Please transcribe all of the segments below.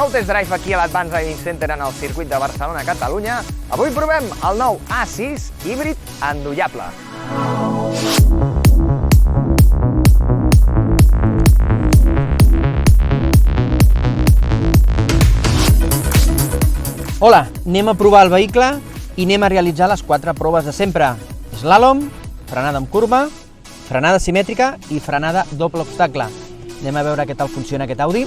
Nou test drive aquí a l'Advanced Driving Center en el circuit de Barcelona, Catalunya. Avui provem el nou A6 híbrid endollable. Hola, anem a provar el vehicle i anem a realitzar les 4 proves de sempre. Slalom, frenada amb curva, frenada simètrica i frenada doble obstacle. Anem a veure què tal funciona aquest Audi.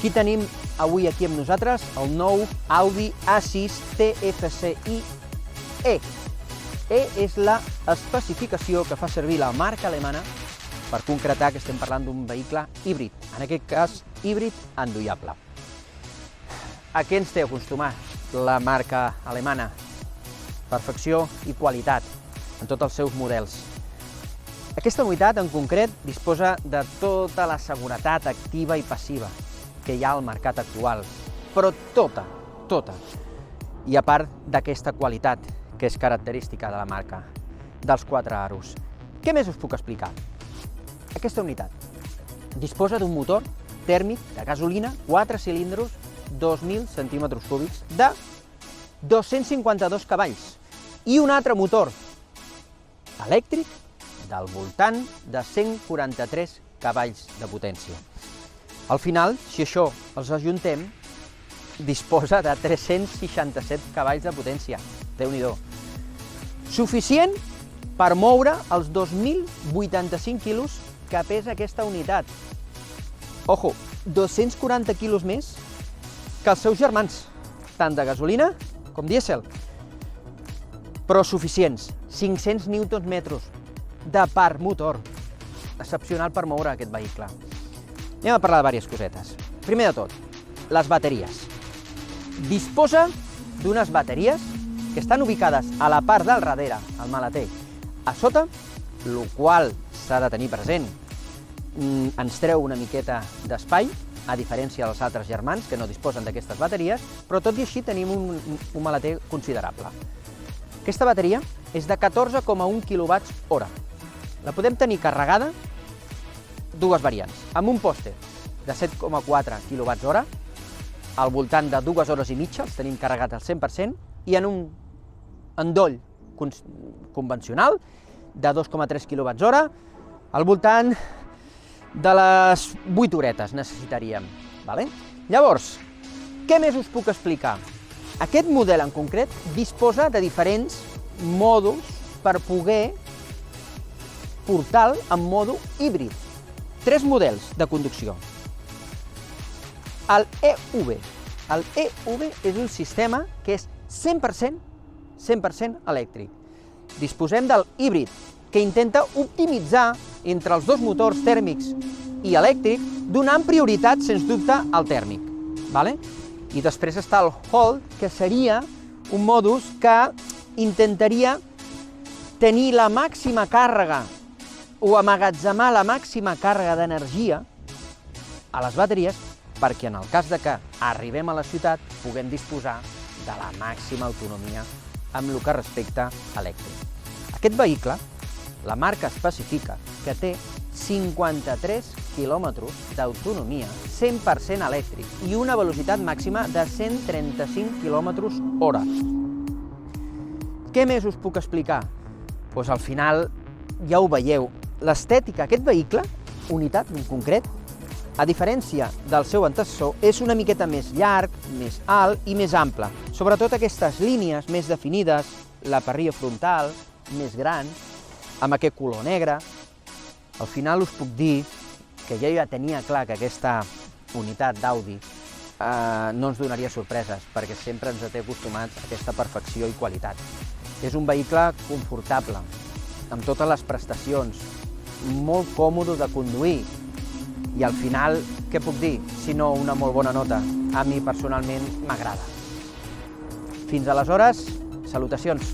Aquí tenim avui aquí amb nosaltres el nou Audi A6 TFSI E. E és la especificació que fa servir la marca alemana per concretar que estem parlant d'un vehicle híbrid, en aquest cas híbrid endollable. A què ens té acostumat la marca alemana? Perfecció i qualitat en tots els seus models. Aquesta unitat en concret disposa de tota la seguretat activa i passiva que hi ha al mercat actual, però tota. I a part d'aquesta qualitat que és característica de la marca, dels 4 aros. Què més us puc explicar? Aquesta unitat disposa d'un motor tèrmic de gasolina, 4 cilindres, 2.000 centímetres cúbics, de 252 cavalls, i un altre motor elèctric del voltant de 143 cavalls de potència. Al final, si això els ajuntem, disposa de 367 cavalls de potència. Déu-n'hi-do. Suficient per moure els 2.085 quilos que pesa aquesta unitat. Ojo, 240 quilos més que els seus germans, tant de gasolina com dièsel. Però suficients, 500 newtons de par motor. Excepcional per moure aquest vehicle. Anem a parlar de diverses cosetes. Primer de tot, les bateries. Disposa d'unes bateries que estan ubicades a la part del darrere, al maleter, a sota, el qual s'ha de tenir present. Ens treu una miqueta d'espai, a diferència dels altres germans que no disposen d'aquestes bateries, però tot i així tenim un maleter considerable. Aquesta bateria és de 14,1 kWh. La podem tenir carregada dues variants, amb un pòster de 7,4 kWh, al voltant de 2 hores i mitja, els tenim carregats al 100%, i en un endoll convencional de 2,3 kWh, al voltant de les 8 horetes necessitaríem. Llavors, què més us puc explicar? Aquest model en concret disposa de diferents mòduls per poder portar-lo en mòdul híbrid. 3 models de conducció. El EV. El EV és un sistema que és 100% elèctric. Disposem del híbrid, que intenta optimitzar entre els dos motors tèrmics i elèctric, donant prioritat, sens dubte, al tèrmic. I després està el Hold, que seria un modus que intentaria tenir la màxima càrrega o emmagatzemar la màxima càrrega d'energia a les bateries perquè en el cas de que arribem a la ciutat puguem disposar de la màxima autonomia amb el que respecta a elèctric. Aquest vehicle, la marca especifica que té 53 quilòmetres d'autonomia 100% elèctric i una velocitat màxima de 135 km/h. Què més us puc explicar? Doncs al final ja ho veieu. L'estètica, aquest vehicle, unitat en concret, a diferència del seu antecessor, és una miqueta més llarg, més alt i més ample. Sobretot aquestes línies més definides, la parrilla frontal, més gran, amb aquest color negre. Al final us puc dir que jo ja tenia clar que aquesta unitat d'Audi no ens donaria sorpreses, perquè sempre ens té acostumats a aquesta perfecció i qualitat. És un vehicle confortable, amb totes les prestacions, molt còmode de conduir, i al final, què puc dir, si no una molt bona nota? A mi personalment m'agrada. Fins aleshores, salutacions!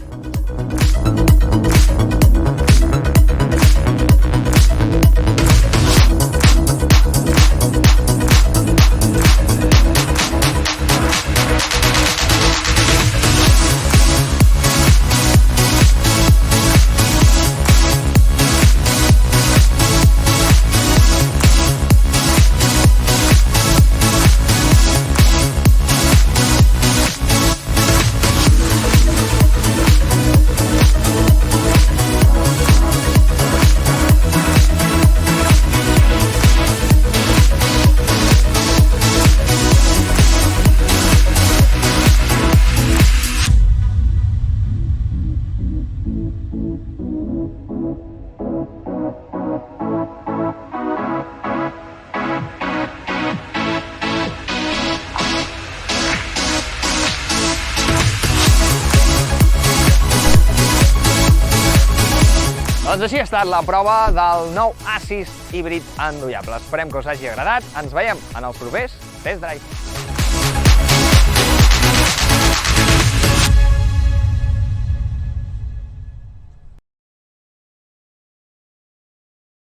Doncs així ha estat la prova del nou A6 híbrid endollable. Esperem que us hagi agradat. Ens veiem en els propers Test Drive.